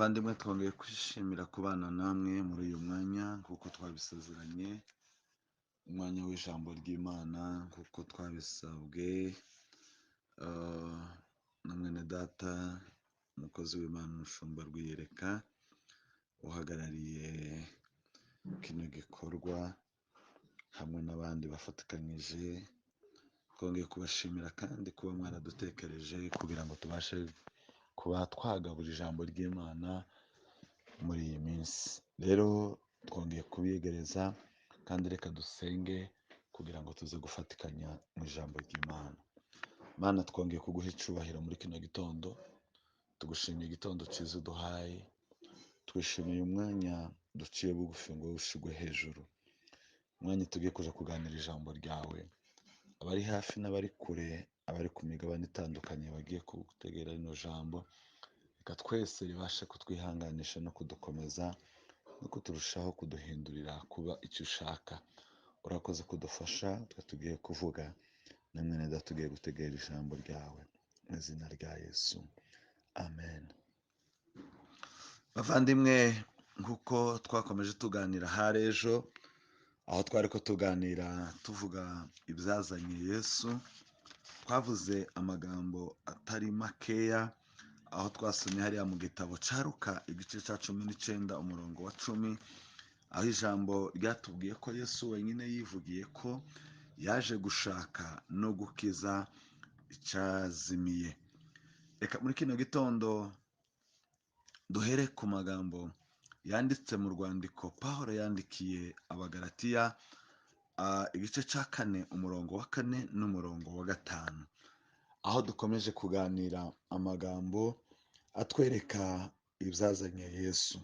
Bavandimwe twongeye kwishimira kubana namwe muri uyu mwanya nk'uko twabisezeranye, umwanya w'ijambo ry'Imana nk'uko twabisabwe na mwene data umukozi w'Imana umushumba Rwiyereka uhagarariye kino gikorwa hamwe n'abandi bafatikanyije. Twongeye kubashimira kandi kuba mwaradutekereje kugira ngo tubashe kuba twagabura ijambo ry'Imana muri iyi minsi. Rero twongeye kubiyegereza kandi reka dusenge kugira ngo tuze gufatikanya mu ijambo ry'Imana. Mana, twongeye kuguha icubahiro muri kino gitondo, tugushimiye igitondo cyiza uduhaye, twishimiye umwanya duciye bugufi ngo ushigwe hejuru, umwanya tugiye kuja kuganira ijambo ryawe. Abari hafi n'abari kure, abari ku migabane itandukanye bagiye kutegera rino jambo, reka twese ribashe kutwihanganisha no kudukomeza no kuturushaho kuduhindurira kuba icyo ushaka. Urakoze kudufasha, twe tugiye kuvuga na mwene data tugiye gutegera ijambo ryawe mu izina rya Yesu, amen. Bavandimwe, nk'uko twakomeje tuganira hari ejo, aho twari ko tuganira tuvuga ibyazanye Yesu, twavuze amagambo atari makeya, aho twasomye hariya mu gitabo cya Luka igice cya 19 umurongo wa 10, aho ijambo ryatubwiye ko Yesu wenyine yivugiye ko yaje gushaka no gukiza icyazimiye. Reka muri kino gitondo duhere ku magambo yanditse mu rwandiko Pawulo yandikiye Abagalatiya igice cya 4 umurongo wa 4 n'umurongo wa 5, aho dukomeje kuganira amagambo atwereka ibyazanye Yesu.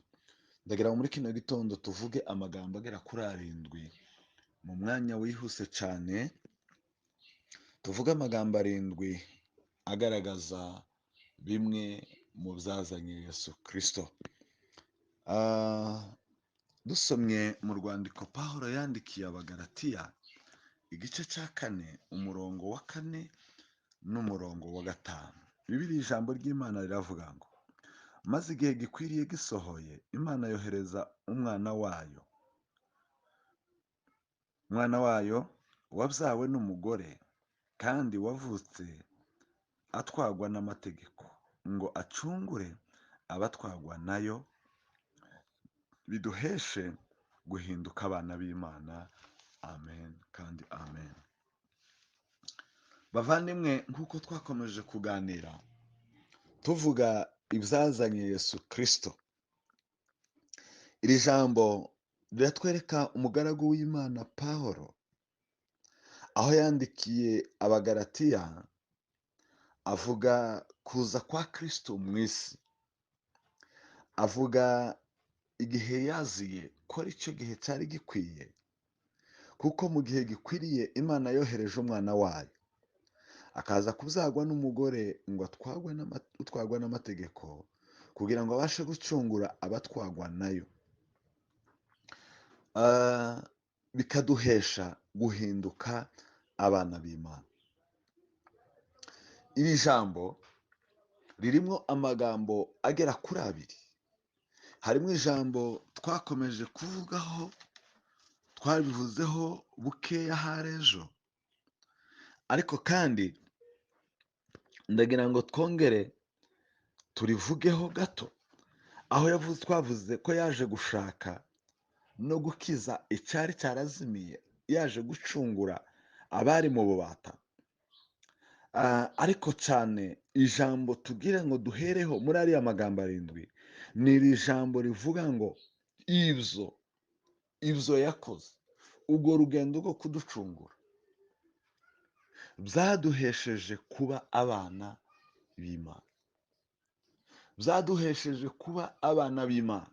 Ndagira ngo muri kino gitondo tuvuge amagambo agera kuri 7 mu mwanya wihuse cyane, tuvuge amagambo 7 agaragaza bimwe mu byazanye Yesu Kristo. Dusomye mu rwandiko Pawulo yandikiye Abagalatiya igice cya 4 umurongo wa 4 n'umurongo wa 5, Bibiliya ijambo ry'Imana riravuga ngo, maze igihe gikwiriye gisohoye, Imana yohereza umwana wayo wabyawe n'umugore kandi wavutse atwagwa n'amategeko, ngo acungure abatwagwa nayo, biduheshe guhinduka abana b'Imana. Amen kandi amen. Bavandimwe, nk'uko twakomeje kuganira tuvuga ibyazanye Yesu Kristo, iri jambo riratwereka umugaragu w'Imana Pawulo aho yandikiye Abagalatiya avuga kuza kwa Kristo mu isi, avuga igihe yaziye ko ari cyo gihe cyari gikwiye, kuko mu gihe gikwiriye Imana yohereje umwana wayo akaza kubyagwa n'umugore ngo utwagwa n'amategeko kugira ngo abashe gucungura abatwagwa nayo, bikaduhesha guhinduka abana b'Imana. Iri jambo ririmo amagambo agera kuri 2. Harimo ijambo twakomeje kuvugaho, twabivuzeho bukeya hari ejo, ariko kandi ndagira ngo twongere turivugeho gato, aho twavuze ko yaje gushaka no gukiza icyari cyarazimiye, yaje gucungura abari mu bubata. Ariko cyane ijambo tubwire ngo duhereho muri ariya magambo 7 ni iri jambo rivuga ngo ibyo yakoze, ubwo rugendo rwo kuducungura byaduhesheje kuba abana b'Imana, byaduhesheje kuba abana b'Imana.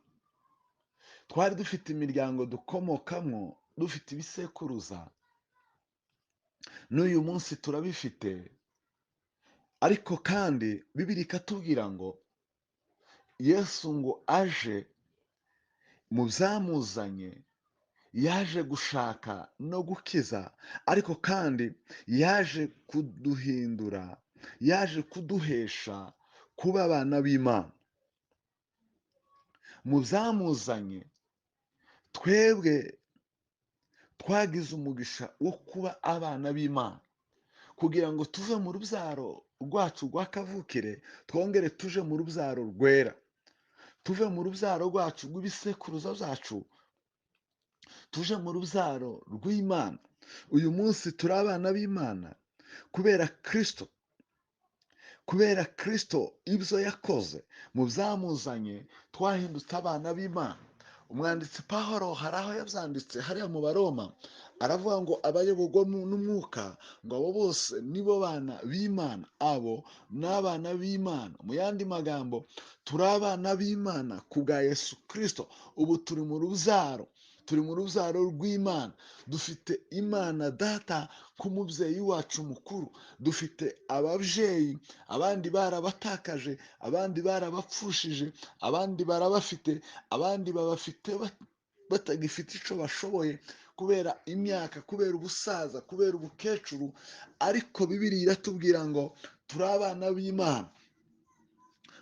Twari dufite imiryango dukomokamo, dufite ibisekuruza, n'uyu munsi turabifite, ariko kandi Bibiliya ikatubwira ngo Yesu ngo aje mu byamuzanye, yaje gushaka no gukiza, ariko kandi yaje kuduhindura, yaje kuduhesha kuba abana b'Imana. mu byamuzanye twebwe twagize umugisha wo kuba abana b'Imana kugira ngo tuve mu rubyaro rwacu rwa kavukire twongere tuje mu rubyaro rwera, tuve mu rubyaro rwacu rw'ibisekuruza byacu tuje mu rubyaro rw'Imana. Uyu munsi turi abana b'Imana kubera Kristo, kubera Kristo ibyo yakoze mu byamuzanye twahindutse abana b'Imana. Umwanditsi Pawulo hari aho yabyanditse hariya mu Baroma aravuga ngo abayoborwa n'umwuka ngo abo bose nibo bana b'Imana, abo ni abana b'Imana. Mu yandi magambo turi abana b'Imana ku bwa Yesu Kristo. Ubu turi mu rubyaro, turi mu rubyaro rw'Imana, dufite Imana data nk'umubyeyi wacu mukuru, dufite ababyeyi, abandi barabatakaje, abandi barabapfushije, abandi barabafite, abandi babafite batagifite icyo bashoboye kubera imyaka, kubera ubusaza, kubera ubukecuru, ariko Bibiliya iratubwira ngo turi abana b'Imana.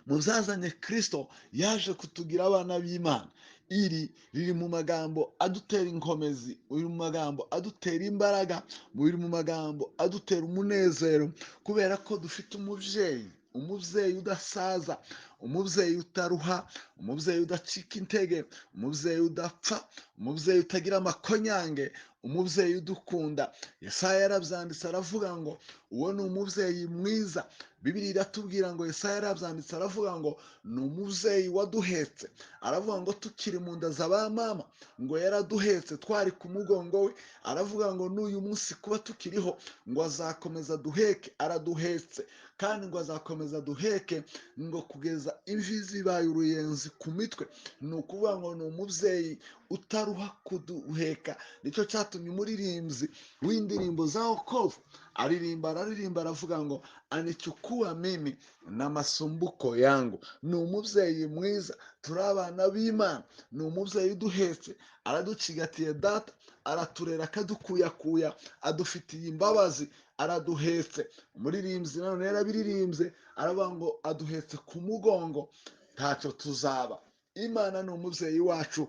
Mu byazanye Kristo yaje kutugira abana b'Imana. Iri riri mu magambo adutera inkomezi, iri mu magambo adutera imbaraga, biri mu magambo adutera umunezero kubera ko dufite umubyeyi, umubyeyi udasaza, umubyeyi utaruha, umubyeyi udacika intege, umubyeyi udapfa, umubyeyi utagira amakonyange, umubyeyi udukunda. Yesaya yarabyanditse aravuga ngo uwo ni umubyeyi mwiza. Bibiliya iratubwira ngo Yesaya yarabyanditse aravuga ngo ni umubyeyi waduhetse, aravuga ngo tukiri mu nda za ba mama ngo yaraduhetse twari ku mugongo we, aravuga ngo n'uyu munsi kuba tukiriho ngo azakomeza duheke, araduhetse kandi ngo azakomeza duheke ngo kugeza imvi zibaye uruyenzi ku mitwe. Ni ukuvuga ngo ni umubyeyi utaruha kuduheka. Nicyo cyatumye umuririmbyi w'indirimbo za wokovu araririmba aravuga ngo anichukua mimi na masumbuko yangu. Ni umubyeyi mwiza, turi abana b'Imana, ni umubyeyi uduhetse, araducigatiye data, araturera akadukuyakuya, adufitiye imbabazi, araduhetse. Umuririmbyi nanone yarabiririmbye aravuga ngo aduhetse ku mugongo, ntacyo tuzaba. Imana ni umubyeyi wacu.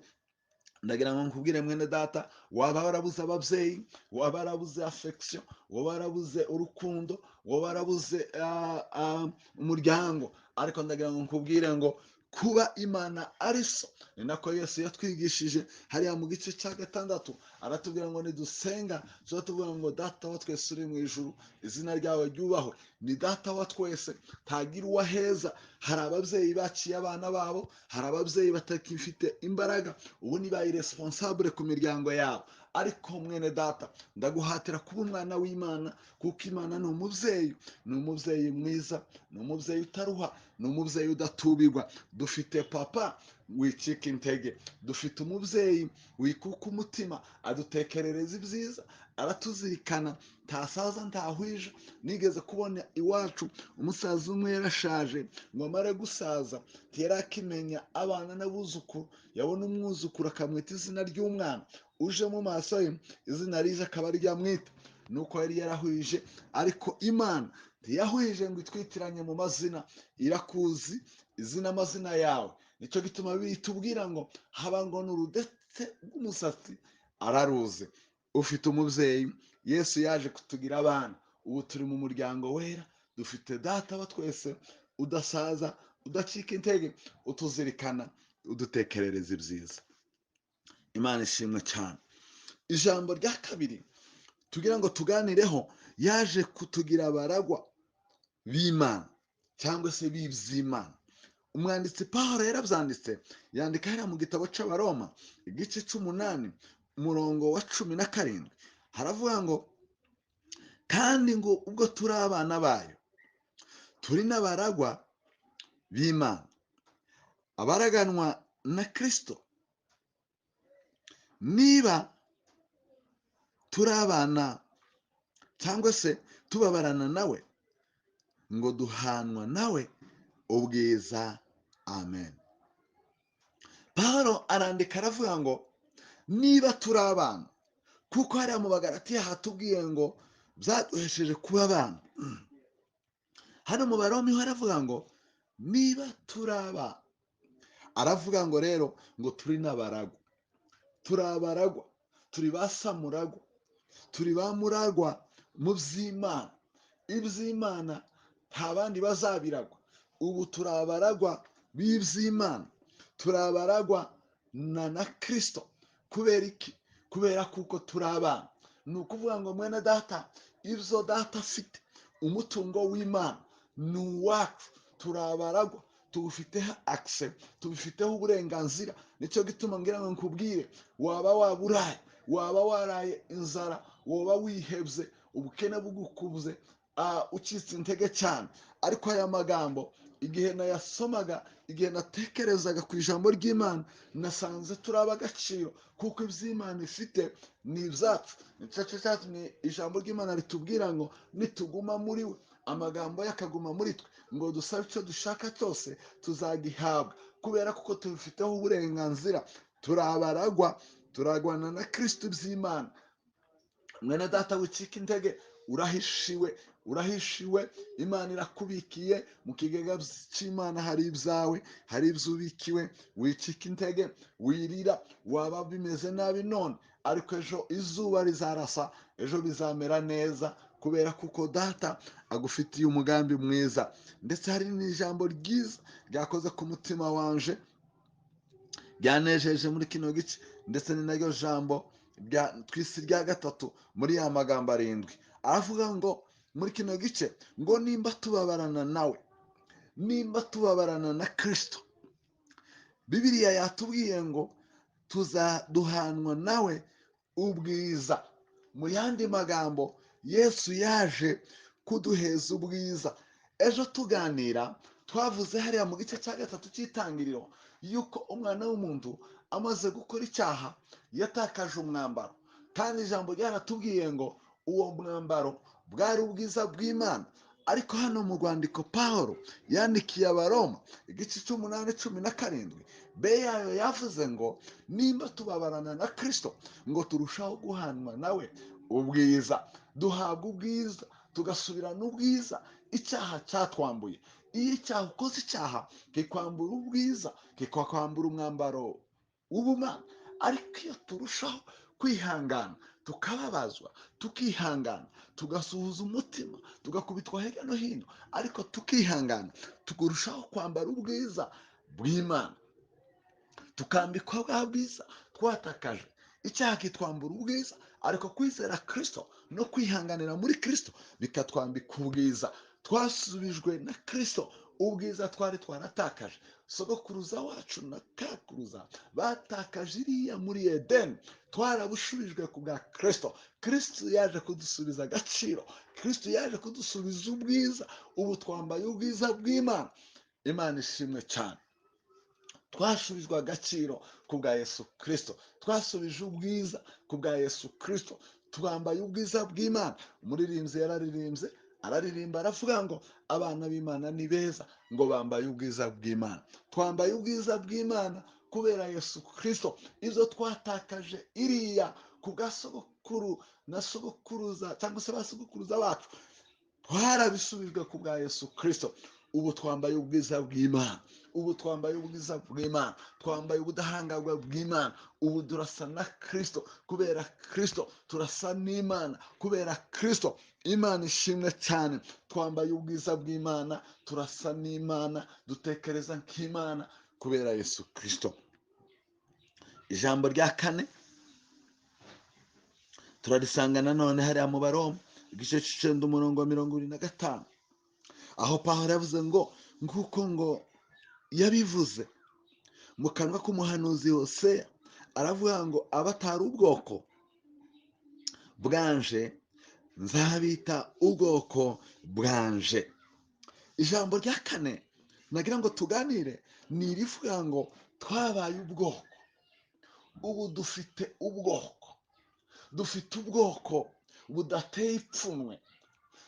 Ndagira ngo nkubwire mwene data, waba warabuze ababyeyi, waba warabuze affection, waba warabuze urukundo, waba warabuze umuryango, ariko ndagira ngo nkubwire ngo kuba Imana ari so, ni nako Yesu yatwigishije hariya mu gice cya 6 aratubwira ngo nidusenga tuba tuvuga ngo data wa twese uri mu ijuru, izina ryawe ryubahwe. Ni data wa twese, ntagira uwaheza. Hari ababyeyi baciye abana babo, hari ababyeyi batakifite imbaraga, ubu ni ba irresponsable ku miryango yabo. Ariko mwene data, ndaguhatira kuba umwana w'Imana kuko Imana ni umubyeyi, ni umubyeyi mwiza, ni umubyeyi utaruha, ni umubyeyi udatubirwa. Dufite papa wicika intege, dufite umubyeyi wikuka umutima, adutekerereza ibyiza, aratuzirikana, ntasaza ntahwija. Nigeze kubona iwacu umusaza umwe yarashaje, ngo amare gusaza ntiyari akimenya abana n'abuzukuru, yabona umwuzukuru akamwita izina ry'umwana, uje mu maso ye izina rije akaba ryamwita. Nuko yari yarahwije, ariko Imana ntiyahwije ngo itwitiranye mu mazina, irakuzi izina amazina yawe. Nicyo gituma bitubwira ngo haba ngo n'urudetse rw'umusatsi araruzi. Ufite umubyeyi, Yesu yaje kutugira abana. Ubu turi mu muryango wera, dufite data wa twese udasaza, udacika intege, utuzirikana, udutekerereza ibyiza. Imana ishimwe cyane. Ijambo rya kabiri tugira ngo tuganireho, yaje kutugira abaragwa b'Imana cyangwa se b'iby'Imana. Umwanditsi Pawulo yarabyanditse, yandika hariya mu gitabo cy'Abaroma igice 8 umurongo wa 17, haravuga ngo kandi ngo ubwo turi abana bayo turi n'abaragwa b'Imana, abaraganwa na Kristo. Niba turi abana cyangwa se tubabarana nawe, ngo duhanwa nawe ubwiza. Amen. Pawulo arandika aravuga ngo niba turi abana, kuko hariya mu Bagalatiya hatubwiye ngo byaduhesheje kuba abana. Hano mu Baroma ho haravuga ngo niba turi abana, aravuga ngo rero ngo turi n'abaragwa, turi abaragwa, turi ba samuragwa, turi ba muragwa mu by'Imana. Iby'Imana nta bandi bazabiragwa. Ubu turi abaragwa b'iby'Imana, turi abaragwa na Kristo. Kubera iki? Kubera kuko turi abana. Ni ukuvuga ngo mwene data, ibyo data afite, umutungo w'Imana ni uwacu. Turi abaragwa, tuwufiteho akise, tubifiteho uburenganzira. Nicyo gituma ngira ngo nkubwire, waba waburaye, waba waraye inzara, waba wihebye, ubukene bugukubuze, ucitse intege cyane, ariko aya magambo igihe nayasomaga, igihe natekerezaga ku ijambo ry'Imana, nasanze turi ab'agaciro, kuko iby'Imana ifite ni ibyacu. Nicyo cyatumye ijambo ry'Imana ritubwira ngo nituguma muri we, amagambo ye akaguma muri twe, ngo dusabe icyo dushaka cyose tuzagihabwa, kubera kuko tubifiteho uburenganzira. Turi abaragwa, turagwana na Kristo iby'Imana. Mwene data wicika intege, urahishiwe, urahishiwe. Imana irakubikiye mu kigega cy'Imana, hari ibyawe, hari ibyo ubikiwe. Wicika intege, wirira, waba bimeze nabi none, ariko ejo izuba rizarasa, ejo bizamera neza, kubera kuko data agufitiye umugambi mwiza. Ndetse hari n'ijambo ryiza ryakoze ku mutima wanje, ryanejeje muri kino gice, ndetse ni naryo jambo twisi rya gatatu muri ya magambo 7. Aravuga ngo muri kino gice ngo nimba tubabarana nawe, nimba tubabarana na Kristo, Bibiliya yatubwiye ngo tuzaduhanwa nawe ubwiza. Mu yandi magambo, Yesu yaje kuduheza ubwiza. Ejo tuganira twavuze hariya mu gice cya gatatu cy'itangiriro yuko umwana w'umuntu amaze gukora icyaha yatakaje umwambaro, kandi ijambo ryaratubwiye ngo uwo mwambaro bwari ubwiza bw'Imana. Ariko hano mu rwandiko Pawulo yandikiye Abaroma igice 8:17 be yayo yavuze ngo nimba tubabarana na Kristo, ngo turushaho guhanwa nawe ubwiza, duhabwa ubwiza, tugasubirana ubwiza icyaha cyatwambuye. Iyo icyaha ukoze icyaha kikwambura ubwiza, kikakwambura umwambaro w'ubumana. Ariko iyo turushaho kwihangana, tukababazwa, tukihangana, tugasuhuza umutima, tugakubitwa hirya no hino, ariko tukihangana, tukurushaho kwambara ubwiza bw'Imana, tukambikwa bwa bwiza twatakaje. Icyaha kitwambura ubwiza, ariko kwizera Kristo no kwihanganira muri Kristo bikatwambika ubwiza. Twasubijwe na Kristo ubwiza twari twaratakaje. Sogokuruza wacu na kakuruza batakaje iriya muri Edeni, twarabushubijwe ku bwa Kristo. Kristo yaje kudusubiza agaciro, Kristo yaje kudusubiza ubwiza. Ubu twambaye ubwiza bw'Imana. Imana ishimwe cyane. Twashubijwe agaciro ku bwa Yesu Kristo, twasubije ubwiza ku bwa Yesu Kristo, twambaye ubwiza bw'Imana. Umuririmbyi yararirimbye, araririmba aravuga ngo abana b'Imana ni beza, ngo bambaye ubwiza bw'Imana. Twambaye ubwiza bw'Imana kubera Yesu Kristo. Izo twatakaje iriya ku bwa sogokuru na sogokuruza, cyangwa se basogokuruza bacu, twarabisubijwe ku bwa Yesu Kristo. Ubu twambaye ubwiza bw'Imana, ubu twambaye ubwiza bw'Imana, twambaye ubudahangarwa bw'Imana. Ubu turasa na Kristo, kubera Kristo turasa n'Imana, kubera Kristo. Imana ishimwe cyane. Twambaye ubwiza bw'Imana, turasa n'Imana, dutekereza nk'Imana kubera Yesu Kristo. Ijambo rya 4 turarisanga nanone hariya mu Baroma igice 9:25, aho Pawulo yavuze ngo nguko ngo yabivuze mu kanwa k'umuhanuzi Hoseya, aravuga ngo abatari ubwoko bwanje nzabita ubwoko bwanje. Ijambo rya 4 nagira ngo tuganire ni irivuga ngo twabaye ubwoko. Ubu dufite ubwoko, dufite ubwoko budateye ipfunwe,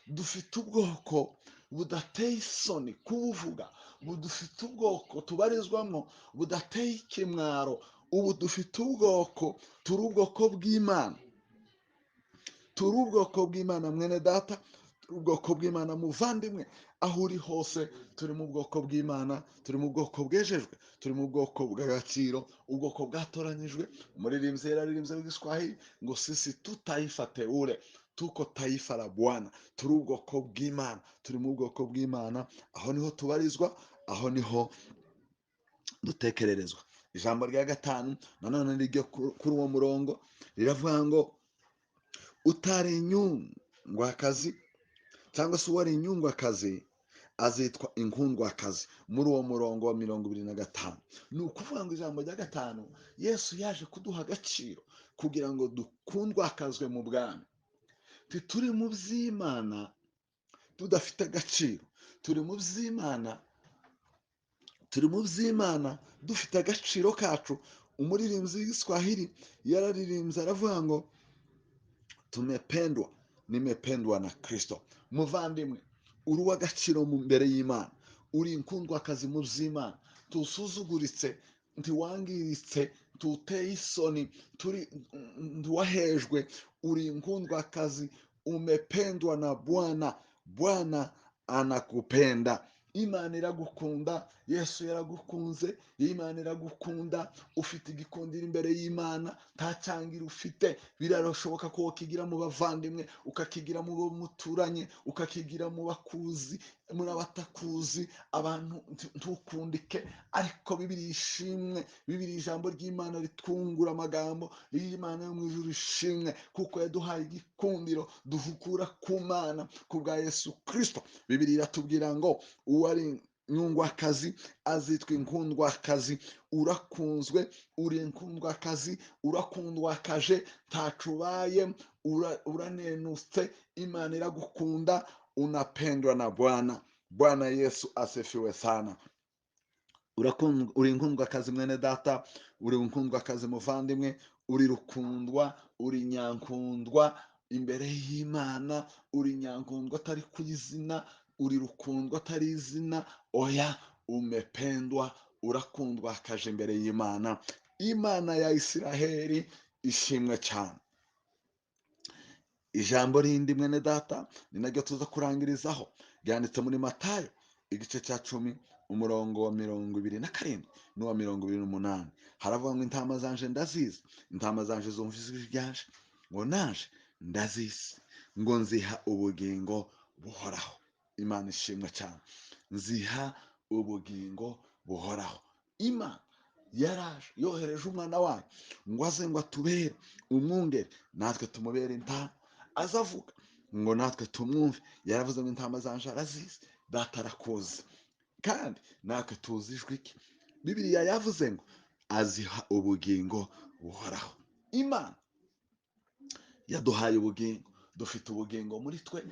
dufite ubwoko budateye isoni kubuvuga, ubu dufite ubwoko tubarizwamo budateye ikimwaro. Ubu dufite ubwoko, turi ubwoko bw'Imana, turi ubwoko bw'Imana. Mwene data, ubwoko bw'Imana muvandimwe, aho uri hose turi mu bwoko bw'Imana, turi mu bwoko bwejejwe, turi mu bwoko bw'agaciro, ubwoko bwatoranyijwe. Umuririmbyi yararirimbye w'igiswahili ngo sisi tu taifa teule, tuko taifa la Bwana, turi ubwoko bw'Imana, turi mu bwoko bw'Imana, aho niho tubarizwa, aho niho dutekererezwa. Ijambo rya gatanu nanone niryo kuri uwo murongo riravuga ngo utari inyungwakazi cyangwa se uwari inyungwakazi azitwa inkundwakazi. Muri uwo murongo wa 25 ni ukuvuga ngo ijambo rya gatanu, Yesu yaje kuduha agaciro kugira ngo dukundwakazwe mu bwami. Turi mu by'Imana tudafite agaciro, turi mu by'Imana, turi mu by'Imana dufite agaciro kacu. Umuririmbyi w'igiswahili yararirimbye aravuga ngo tumependwa, nimependwa na Kristo. Muvandimwe, uri uw'agaciro mbere y'Imana, uri inkundwakazi mu by'Imana, tusuzuguritse, ntiwangiritse, tuteye isoni, ntiwahejwe, uri inkundwakazi, umependwa na Bwana. Bwana anakupenda. Imana iragukunda, Yesu yaragukunze, Imana iragukunda, ufite igikundiro imbere y'Imana, nta cyangira ufite. Birashoboka ko wakigira mu bavandimwe, ukakigira mu bo muturanye, ukakigira mu bakuzi, muri abatakuzi, abantu ntukundike. Ariko Bibiliya ishimwe, Bibiliya ijambo ry'Imana ritwungura amagambo, y'Imana yo mu ijuru ishimwe, kuko yaduhaye igikundiro duhukura ku Mana ku bwa Yesu Kristo. Bibiliya iratubwira ngo uwari inyungwakazi azitwa inkundwakazi. Urakunzwe, uri inkundwakazi, urakundwakaje, ntacu ubaye, uranenutse, Imana iragukunda, unapendwa na Bwana. Bwana Yesu asifiwe sana. Uri inkundwakazi mwene data, uri inkundwakazi muvandimwe, uri rukundwa, uri nyankundwa imbere y'Imana, uri nyankundwa atari ku izina, uri rukundwa atari izina, oya, umependwa, urakundwakaje imbere y'Imana. Imana ya Isiraheli ishimwe cyane. Ijambo rindi mwene data ni naryo tuza kurangirizaho, ryanditse muri Matayo igice cya 10 umurongo wa 27 n'uwa 28. Haravuga ngo intama zanje ndazizi, intama zanje zumva ijwi ryanje, ngo naje ndazizi, ngo nziha ubugingo buhoraho. Imana ishimwe cyane. Nziha ubugingo buhoraho. Imana yaraje yohereje umwana wayo ngo aze ngo atubere umwungeri, natwe tumubere intama. Azavuga ngo natwe tumwumve. Yaravuze ngo intama zanje arazizi, data arakuzi, kandi natwe tuzi ijwi rye. Bibiliya yavuze ngo aziha ubugingo buhoraho. Imana yaduhaye ubugingo, dufite ubugingo muri twe.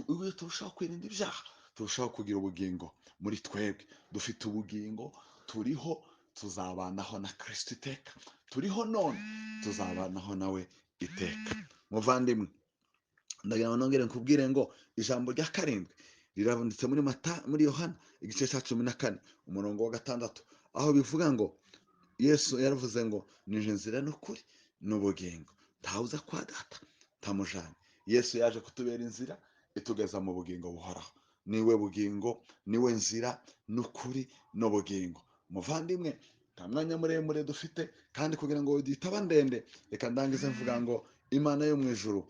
Iyo turushaho kwirinda ibyaha, turushaho kugira ubugingo muri twebwe. Dufite ubugingo, turiho, tuzabanaho na Kristo iteka. Turiho none, tuzabanaho nawe iteka. Muvandimwe, ndagira ngo nongere nkubwire ngo ijambo rya 7 rirabonetse muri Yohana igice cya 14 umurongo wa 6, aho bivuga ngo Yesu yaravuze ngo nije nzira n'ukuri n'ubugingo, ntawuza kwa data tamujanye. Yesu yaje kutubera inzira itugeza mu bugingo buhoraho. Niwe bugingo, niwe nzira n'ukuri n'ubugingo. Muvandimwe, nta mwanya muremure dufite, kandi kugira ngo ditaba ndende, reka ndangize mvuga ngo Imana yo mu ijuru